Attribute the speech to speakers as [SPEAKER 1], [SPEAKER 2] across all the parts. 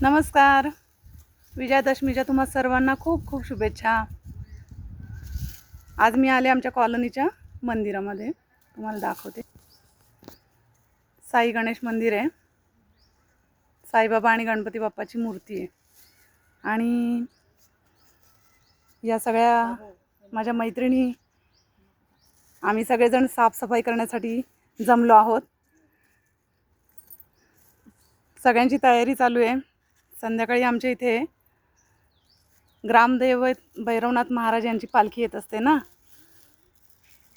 [SPEAKER 1] नमस्कार. विजयादशमीच्या तुम्हा सर्वांना खूप खूप शुभेच्छा. आज मी आले आमच्या कॉलनीच्या मंदिरामध्ये. तुम्हाला दाखवते. साई गणेश मंदिर आहे. साईबाबा आणि गणपती बाप्पाची मूर्ती आहे. आणि या सगळ्या माझ्या मैत्रिणी आम्ही सगळेजण साफसफाई करण्यासाठी जमलो आहोत. सगळ्यांची तयारी चालू आहे. संध्याकाळी आमच्या इथे ग्रामदैवत भैरवनाथ महाराज यांची पालखी येत असते ना,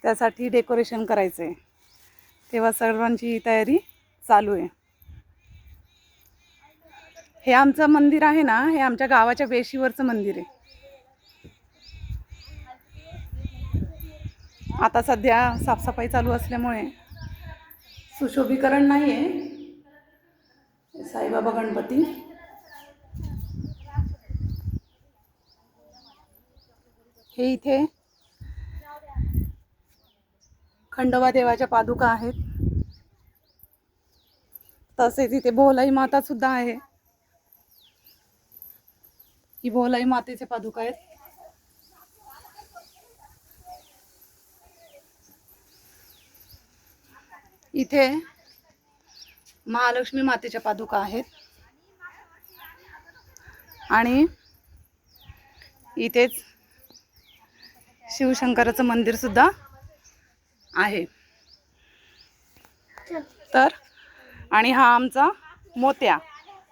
[SPEAKER 1] त्यासाठी डेकोरेशन करायचं आहे. तेव्हा सर्वांची तयारी चालू आहे. हे आमचं मंदिर आहे ना, हे आमच्या गावाच्या वेशीवरचं मंदिर आहे. आता सध्या साफसफाई चालू असल्यामुळे सुशोभीकरण नाही आहे. साईबाबा गणपती हे इथे खंडोबा देवाच्या पादुका आहेत. तसेच इथे भोलाई माता सुद्धा आहे. ही भोलाई मातेचे पादुका आहेत. इथे महालक्ष्मी मातेच्या पादुका आहेत. आणि इथेच शिवशंकराचं मंदिर सुद्धा आहे. तर आणि हा आमचा मोत्या,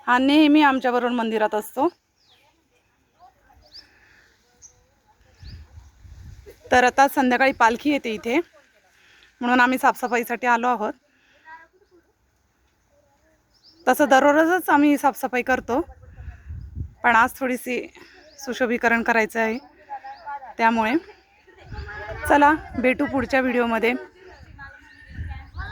[SPEAKER 1] हा नेहमी आमच्याबरोबर मंदिरात असतो. तर आता संध्याकाळी पालखी येते इथे, म्हणून आम्ही साफसफाईसाठी आलो आहोत. तसं दररोजच आम्ही साफसफाई करतो, पण आज थोडीशी सुशोभीकरण करायचं आहे. त्यामुळे चला भेटू पुढच्या व्हिडिओमध्ये.